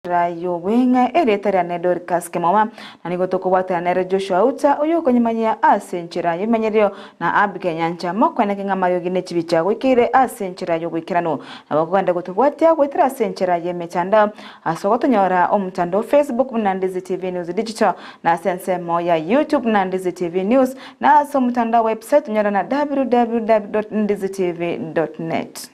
Yobwenga eretera ne Dorcas Kemuma na nigotoko bwata na Joshua Uta uyo konyimanya asenchira yimenyerio na Abike Nyancha mokwana kinga mayogi ne chibicha wikire asenchira yobwikirano abagwanda gotubwata gwetera asenchira yemetanda asogotonyora omutando Facebook na Ndizi TV News Digital na sense moya YouTube na Ndizi TV News na somutanda website nyora na www.ndizitv.net.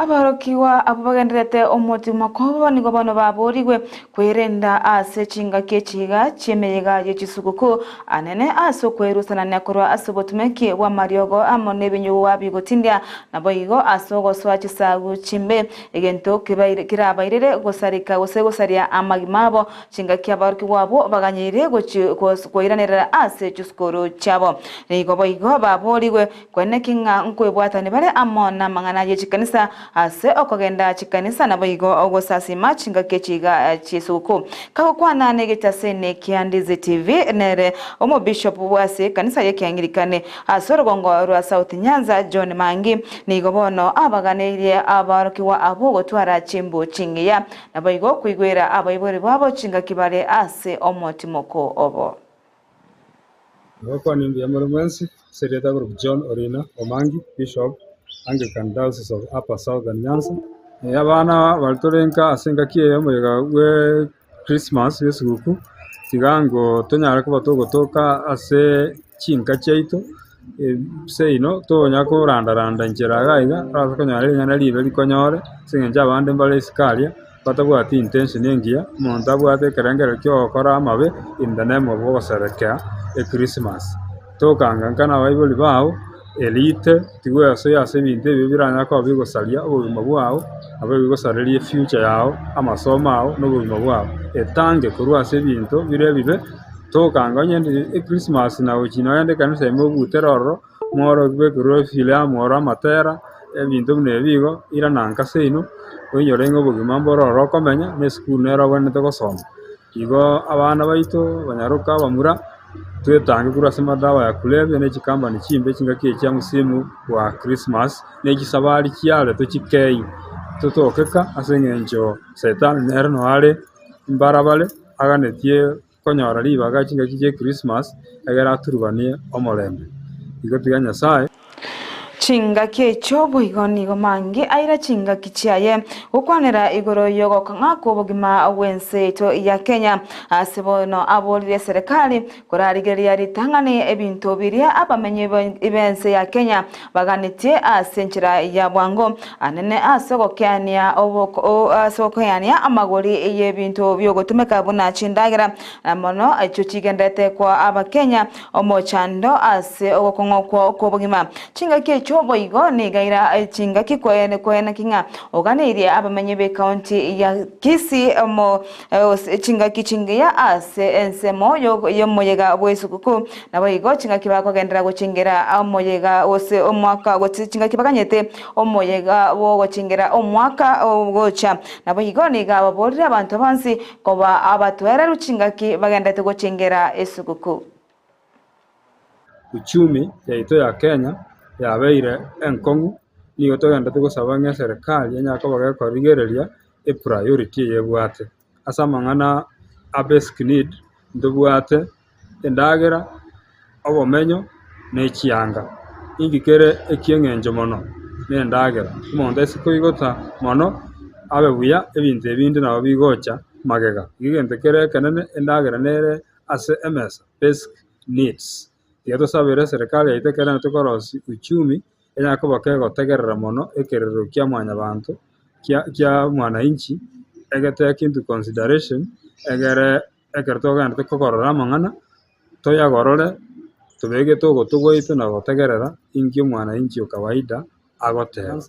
Abarokiwa abagenderete omoti makobo nigo bano baborigwe kwerenda ase chinga kechiga chemeyega yechisukuku anene aso kwerusana nakorwa asobotumeke wa mariogo amone binyu wabigotindia naboyigo aso goswa chisagu chimbe egento kirabairire gosarika gosaria amagimabo chinga kyabarokiwa abo baganyire goiranera ase chiskoro chabo nigo boyigo baborigwe kwenekinga nkwebwatane bare amona mangana yechikanisa ase okogenda chikanisa naboyigo ogosasima chinga kechiga chisuku kakokwana negetasene Ndizi TV nere omo bishop wase kanisa yake Anglikane asorogongo rwa South Nyanza John Mangi nigo bono abaganiriye abarokiwa abo gotwara chimbo chingiya naboyigo kwigwera abayibori babo chinga kibale ase omotimoko obo Kwa nimbi ya Moromensi, Serieta Group John Orina Omangi, Bishop, Anglican Diocese of Upper Southern Nyanza. Abana balitorenka asenga kiye muyega we Christmas yesuku. Tigango tonyara ko batogotoka ase chinka cheito. Seino to nyako randa njera gaiga, raza konyare nyana libe likonyore, singenja bande mbale sikalia. Batabwati intention yengia, montabwate kerengera kyo okora amabe in the name of Ogoserekea Christmas. Tokanga nkana Bible bawo elite tigwe ase binte bibiranya ko bigosalia obuzima bwao ababigosalia future yao amasomo yao n'obuzima bwao etange kurwa ase binto bibe tokanga nyende Christmas na ukino yende kanisa imo buteroro moro gwe kurwa fila moro amatera ebinto bune bigo ira nanka seino onyorengo bugima mbororo komenya ne school nero bone togosoma igo abana baito banyaruka bamura tuetange kurasema dawa ya kulevya ne chikamba ni chimbe chingakie cha musimu wa Christmas ne gisabali kiale to chikei tutokeka asengenjo setan nerno ale imbarabale aganetie konyora libaga chingakie Christmas agara turubanie omolembe igo tiganya sai chinga kecho boigoni go mangi aira chinga kichiaye ukwanera igoro yogo kangako bogima wense to ya Kenya asibono abolire serikali korarigeria ritangane ebinto biria abamenye ibense ya Kenya baganite asenchira ya bwango anene asogokania oboko asogokania amagori yebinto byogotumeka buna chindagira mono echo chigendete kwa abakenya omochando ase ogokongokwo kobogima chinga kecho boigo ni gaira chinga kwena kinga oganiria abamenye be county ya Kisii mo chinga kichingia ase ensemo yomoyega bwesukuku na boigo chinga kibako gendera guchingira omoyega ose omwaka chinga kibakanyete omoyega wo guchingira omwaka ogocha na boigo ni gaba borira abantu bansi koba abatwera ruchinga kibagendete guchingira esukuku uchumi yaito ya Kenya yabeire enkongu niyo togenda tugosabanga serikali yanyako bagakorigereria priority yebwate asamangana a basic need ndubwate endagera obomenyo nechianga ingikere ekiengenjo mono nendagera umonde sikoigota mono abebuya ebintu ebindi nabo bigocha magega gigentekere kanene endagera nere ase MS basic needs yato sabere serikali aitekera natokorosi uchumi enyako bakego tegerera mono ekerero kya mwanya bantu kya mwananchi egete into consideration egere ekertoga ntokorora mangana toyagorore tubege togoito na gotegerera ingyo mwananchi kawaida agotera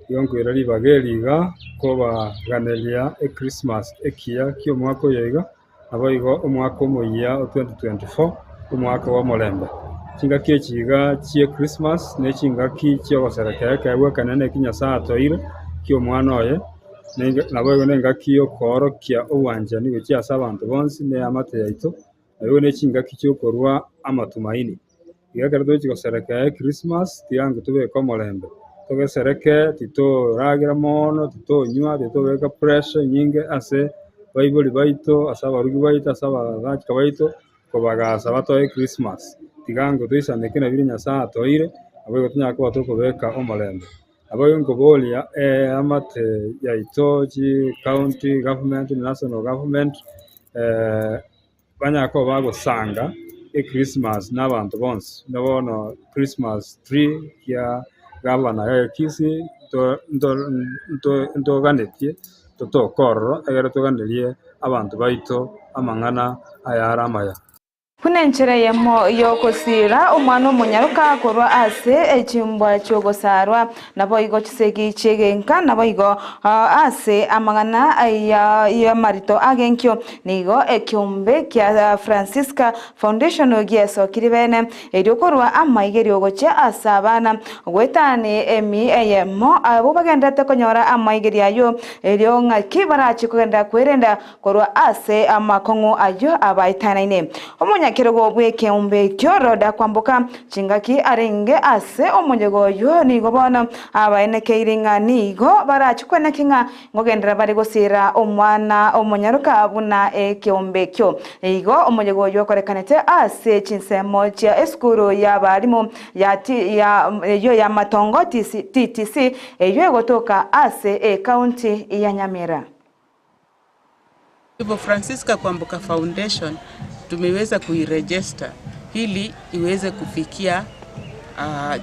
yonkwera libageriga koba ganelia Christmas ekia kyo mwaka yoiga abayigo omwaka omoya 2024 umwaka wa molembe chinga kechiga chie Christmas ne chinga ki chyo goserekea kawe kanene kinya saa toire kyo mwana oye nabo nengaki okorokia obwanjani gochia ase abanto bonsi ne amate yaito nayo ne chingaki chiokorwa amatumaini igakera tochi goserekea Christmas tiangu tubeka omorembe togesereke titoragira mono titonywa titobeka pressure nyinge ase baibuli baito ase abarugi baito ase abagachika baito kobagasa batoe Christmas tigango toisaneke na biri Nyasaye atoire abo tonyaka tokobeka omorembe abo nkobolia amate yaito chi county government national government banyako bagosanga Christmas n'abantu bonse nabono Christmas tree ya gavana ya Kisii ntoganetie totokororo egere toganerie abantu baito amang'ana ayara amaya Kunenchere yemo yokosira omwana omonyaruka korwa ase echimbwa chogosarwa nabo igo chisegi chegenka nabo igo ase amang'ana ya marito agenkyo nigo ekiombe kia Francisca Foundation ogieso kiribene eriokorwa amaigeri ogoche ase abana gwetane emi yemo abo bagendete konyora amaigeri ayo erio ng'aki barachi kugenda kwerenda korwa ase amakong'u ayo abaitanaine Kirego bweke umbe kyoroda kwambuka chingaki arenge ase omonyegoyo nigo bona abaeneke iringa nigo barachukwana kinga ngogendera bari gosira omwana omonyaruka abuna ekyombe kyo nigo omonyegoyo korekanete ase chinsemo cha eskuru ya barimo ya matongo TTC eyo gotoka ase county ya Nyamira. Hivyo Francisca Kwambuka Foundation tumeweza kuiregister ili iweze kufikia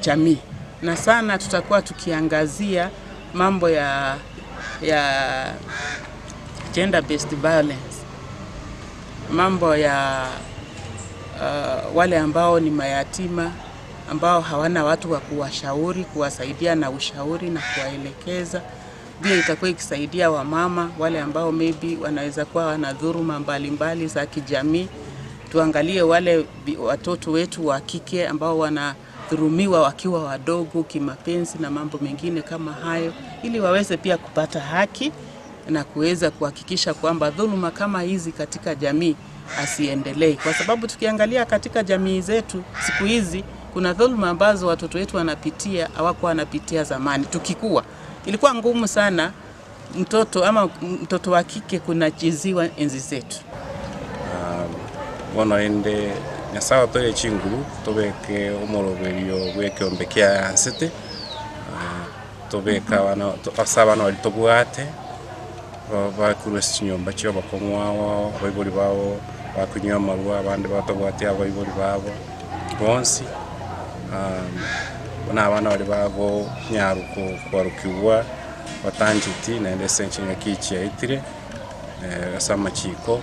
jamii na sana tutakuwa tukiangazia mambo ya gender based violence, mambo ya wale ambao ni mayatima ambao hawana watu wa kuwashauri, kuwasaidia na ushauri na kuwaelekeza. Pia itakuwa ikisaidia wamama wale ambao maybe wanaweza kuwa wana dhuluma mbalimbali za kijamii. Tuangalie wale watoto wetu wa kike ambao wanadhulumiwa wakiwa wadogo kimapenzi na mambo mengine kama hayo ili waweze pia kupata haki na kuweza kuhakikisha kwamba dhuluma kama hizi katika jamii asiendelee, kwa sababu tukiangalia katika jamii zetu siku hizi kuna dhuluma ambazo watoto wetu wanapitia hawakuwa wanapitia zamani. Tukikua ilikuwa ngumu sana mtoto wa kike kunachiziwa enzi zetu. Bono ende Nyasaye toye chinguru tobeke omoroberio gwekyombe kia ansete tobeka bana asabana bali tobwate bakurese nyomba cyo bakongwawo abayiboli bawo bakunywa marwa abandi batobwate abayiboli babo bonsi bona abana bali babo nyaruko kwarukiwa batanjiti na ende senchinga kichi yaitire asama chiko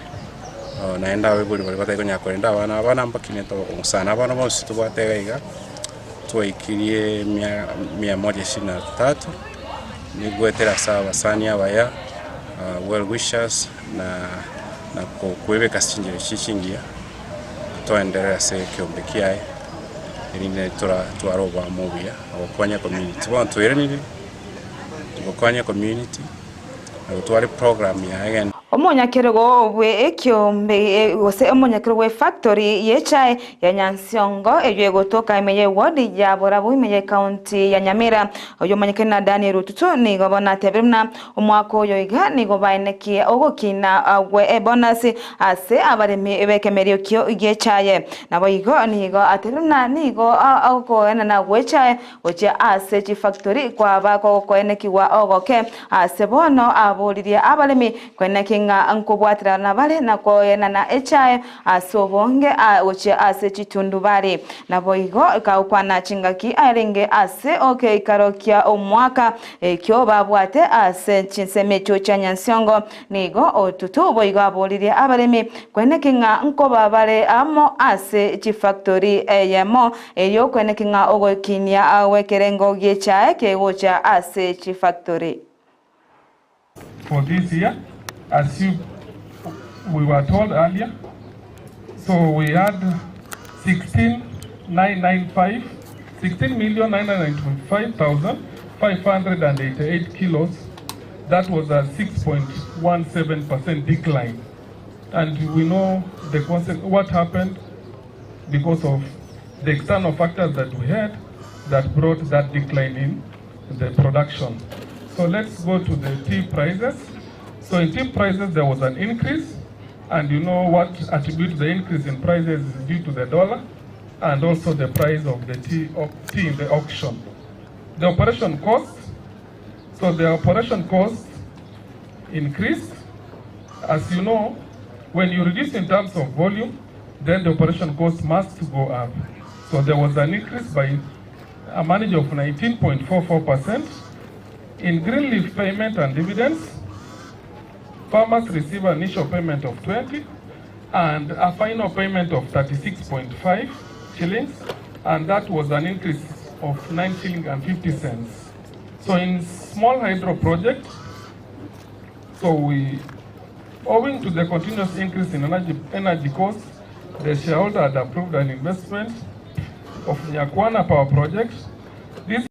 naenda abayiboli bali batayiko nyakorenda abana mbakine to musana abana bose tubwatega twayikirie 123 nigwetera saba sani abaya well wishers na kuweka sinjire chishingia toendelea se kiombe kiae ine twaroba mobia abakwanya community bantu yerenire tubakwanya community twari program ya again Omonyakirego we ekyombe gose omonyakirego factory yechai ya Nyansiongo eyo gotoka imeye ward ya Borabu imeye county ya Nyamira oyo monyakena Daniel Rututu ni gobona tebrimna omwako oyo iga ni gobaineki ogokina we bonus ase abaremi ebekemerio kyo yechai nabo igo ni go atebrimna ni go akoena na wechai oche ase chi factory kwa bako koeneki wa ogoke ase bono aboliria abaremi koeneki ankobwatira na bale na koyena na echae asobonge oche ase chitundu bale nabo igo kaukwana chingaki arenge ase okay karokia omwaka ekyo babwate ase chinsemecho cha Nyansiongo nigo otutu boigo abolire abaremi kwenekinga nkoba bale amo ase chi factory yemo eyo kwenekinga ogokinia awekerengo gechae kegocha ase chi factory. For this year, as we were told earlier, so we had 16,995,588 kilos that was a 6.17% decline. And we know what happened because of the external factors that we had that brought that decline in the production. So let's go to the tea prices. So in tea prices, there was an increase, and you know what attributes the increase in prices is due to the dollar and also the price of the tea in the auction. The operation cost, so the operation cost increased. As you know, when you reduce in terms of volume, then the operation cost must go up. So there was an increase by a margin of 19.44%. In green leaf payment and dividends, farmers receive an initial payment of 20 and a final payment of 36.5 shillings, and that was an increase of 9 shillings and 50 cents. So in small hydro project, owing to the continuous increase in energy costs, the shareholder had approved an investment of Nyakwana Power Project. This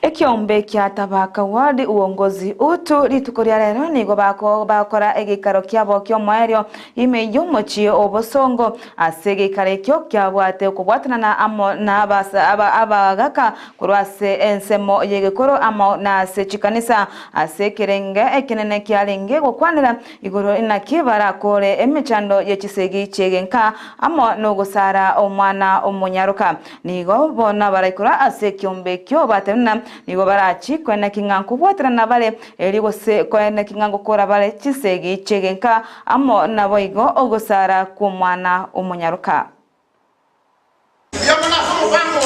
ekiombe kia tabaka wadi uongozi utu litukuria rero nigo bakora egikaro kiabo kyo mwerio ime yomochi obosongo asegikare kyo kyabwate kubwatana na amo na abagaka kurwase ensemo yegekoro amo na sechikanisa asekerenge ekinene kyalenge gukwanira igoro inakibara kore emechando yekisegi chegenka amo nogusara omwana omunyaruka nigo bona baraikura asekiombe kyo batena nigo barachi kwena kinganku bwatira na bale eligo se kwena kinganku kora bale chisegi chegenka amo nabo igo ogosara ku mwana omunyaruka yamana hamo bango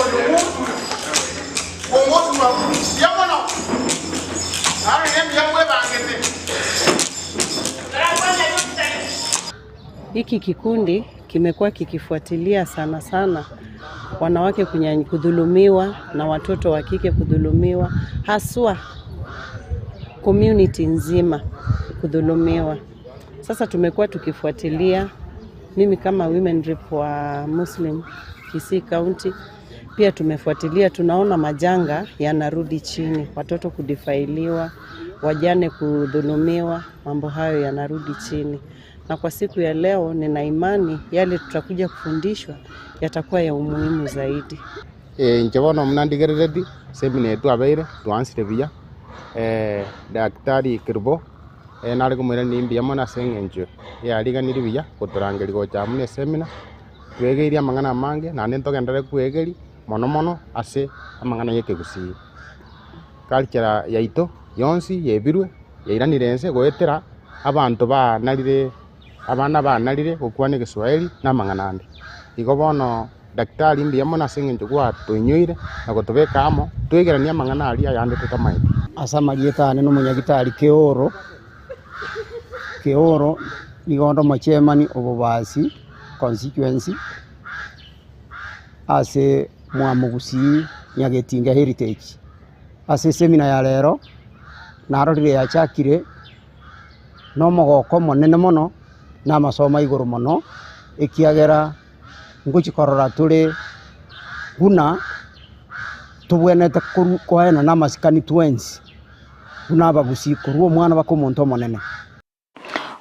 omotu yamana ari yamwe bangete. Hiki kikundi kimekuwa kikifuatilia sana wanawake kudhulumiwa na watoto wa kike kudhulumiwa, haswa community nzima kudhulumiwa. Sasa tumekuwa tukifuatilia, mimi kama women rep wa Muslim Kisii County, pia tumefuatilia, tunaona majanga yanarudi chini, watoto kudifailiwa, wajane kudhulumiwa, mambo hayo yanarudi chini. Na kwa siku ya leo nina imani yale tutakuja kufundishwa yatakuwa ya umuhimu zaidi. Nchabono mnandigeredi semina yetu abaire tuansire bia daktari Kirbo nari kumwira nimbi yamona sengenjo yariganiri bia kuturangeri gocha mune semina twegeria amang'ana mange na ntogendere kwegeri mono ase amang'ana yeke Gusii culture yaito yonsi yebirwe yairanirense goetera abantu banarire abana banarire gukwane Kiswahili na mang'anande igo bono daktari mbi yamona sengenjo kwa tunyuire na gutubeka amo twegerania amang'ana ari ayandete tamaiti asamarietane no munyagitari Keoro nigondo machemani obobasi constituency ase Gusii nyagetinga heritage ase semina ya lero narorire yachakire no mogoko monene mono na masoma iguru mono ekiagera nguchikorora turi guna tubwenete kwaena na masikani twensi guna Gusii kuruo mwana bakomonto monene.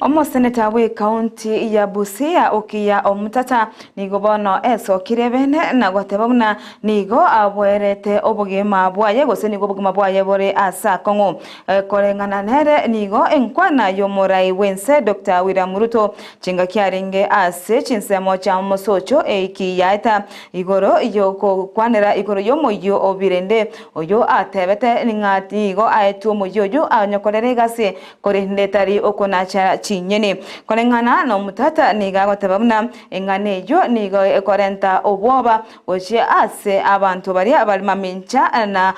Omoseneta we county ya Busia okiya omutata nigo bono kirebene na gotebona nigo abwerete obugima bwaye gose nigo obugima bwaye bore asa kongo korengana nere nigo enkwana yomorai wense Dr. William Ruto chinga kyarenge ase chinsemo cha mosocho ekiyaita igoro yoko kwanera igoro yomoyo obirende oyo atebete ningati igo aetu moyo anyokorere gase korendetari okonacha chinyene kolengana no mutata niga gotabamna engane yo niga ekorenta obwoba oje ase abantu bari abalimamincha na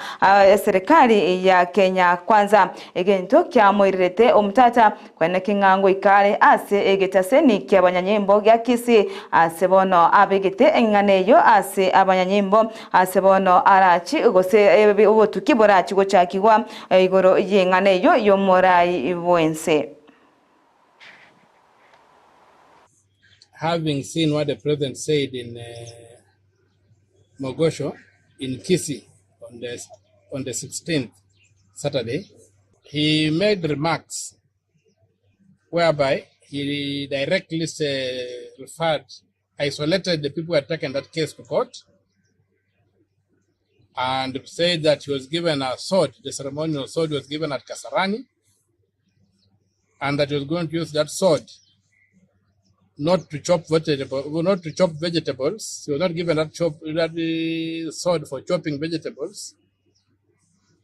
serikali ya Kenya kwanza egento kya moirete omutata kwene kingango ikale ase egetase ni kyabanyanyembo gya Kisii ase bono abegete engane yo ase abanyanyembo ase bono arachi gose obotukibora chigo chakigwa igoro yengane yo yomorai bwense. Having seen what the president said in Mogosho in Kisii on the 16th Saturday, he made remarks whereby he directly isolated the people who had taken that case to court and said that he was given a sword, the ceremonial sword was given at Kasarani, and that he was going to use that sword not to chop vegetables. He was not given that sword for chopping vegetables,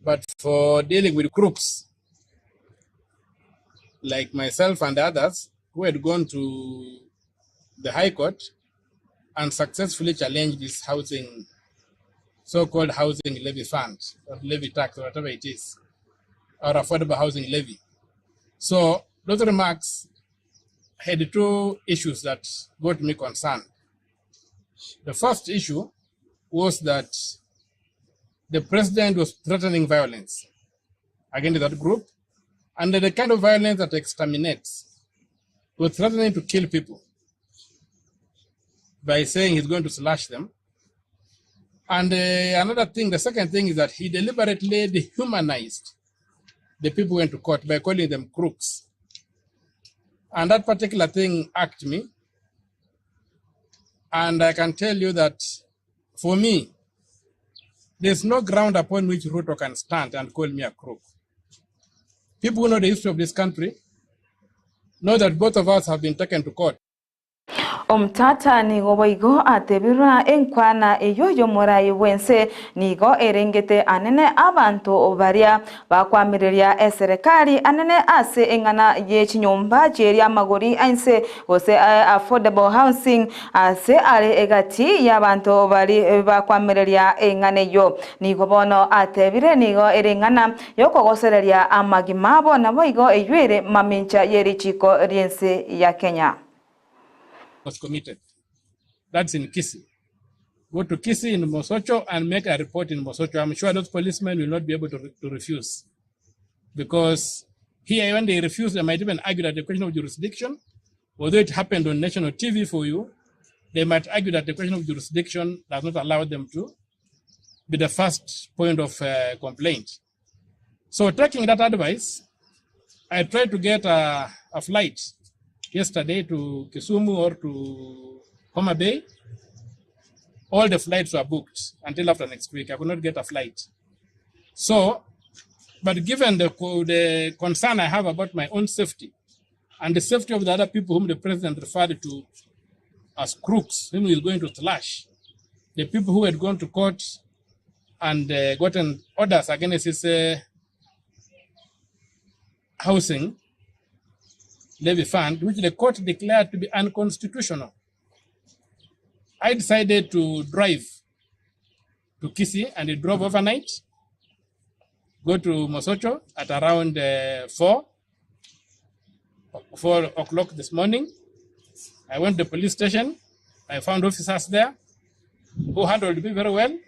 but for dealing with crooks like myself and others who had gone to the High Court and successfully challenged this housing, so-called housing levy fund, or levy tax, or whatever it is, or affordable housing levy. So those remarks had two issues that got me concerned. The first issue was that the president was threatening violence against that group, and the kind of violence that exterminates. He was threatening to kill people by saying he's going to slash them. And another thing, the second thing is that he deliberately dehumanized the people who went to court by calling them crooks. And that particular thing irked me. And I can tell you that for me, there's no ground upon which Ruto can stand and call me a crook. People who know the history of this country know that both of us have been taken to court. Omtata nigo boigo atebira enkwana eyoyo morai wense nigo erengete anene abantu obaria bakwamireria eserekali anene ase engana ye chinyomba jeri amagori ainse ose affordable housing ase ale egati y'abantu bari bakwamireria engane yo nigo bono atebire nigo erengana yokogosereria amagimabo na boigo eyure mamincha yeri chiko riense ya Kenya. Was committed. That's in Kisii. Go to Kisii in Mosocho and make a report in Mosocho. I'm sure those policemen will not be able to refuse. Because here, when they refuse, they might even argue that the question of jurisdiction, although it happened on national TV for you, they might argue that the question of jurisdiction does not allow them to be the first point of complaint. So taking that advice, I tried to get a flight yesterday to Kisumu or to Homa Bay. All the flights were booked until after next week. I could not get a flight. So, but given the concern I have about my own safety and the safety of the other people whom the president referred to as crooks, whom he is going to slash, the people who had gone to court and gotten orders against his housing levy fund, which the court declared to be unconstitutional, I decided to drive to Kisii, and I drove overnight, go to Mosocho at around 4 o'clock this morning. I went to the police station. I found officers there who handled me very well.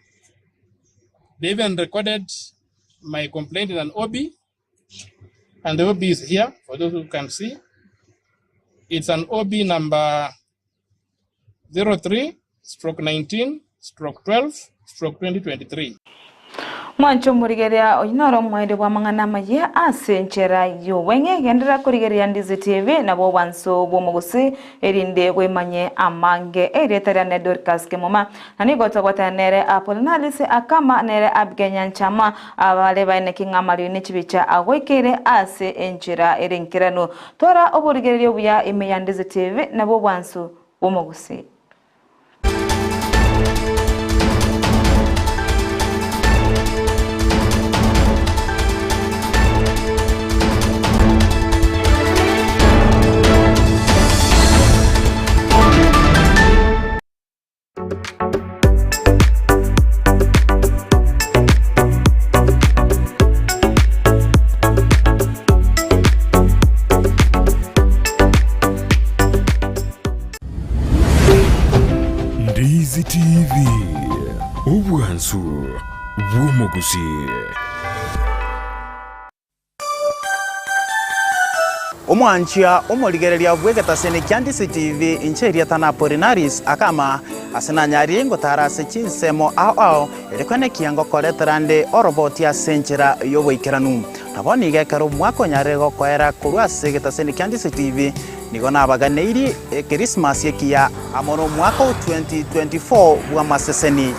They even recorded my complaint in an OB, and the OB is here for those who can see. It's an OB number 03/19/12/2023. Mwancho murigeria oinoro mwende wa mangana maye asenchera yo wenge gendera kurigeria Ndizi TV na bo wanso bo Gusii erinde wemanye amange eretara ne Dorcas Kemuma nani gota gwatanere apolinalis akama nere abgenya chama abale baine kingamari ne chibicha awekere ase enchera erinkirano tora oburigeria buya emeya Ndizi TV na bo wanso bo Gusii. Ndizi TV, Ubwansu, Gusii. Omwanchia omoligereria bwegetasene Ndizi TV incheria tana porinaris akama asinanyari ngotara Chinsa ao erekane kiango koletrande oroboti asenchera yoboikeranu aboni gekero mwako nyare gokoera kurwa segetaseni Kiandisi TV nigo nabaganĩiri Christmas yekia amono mwaka 2024 bwa maseseni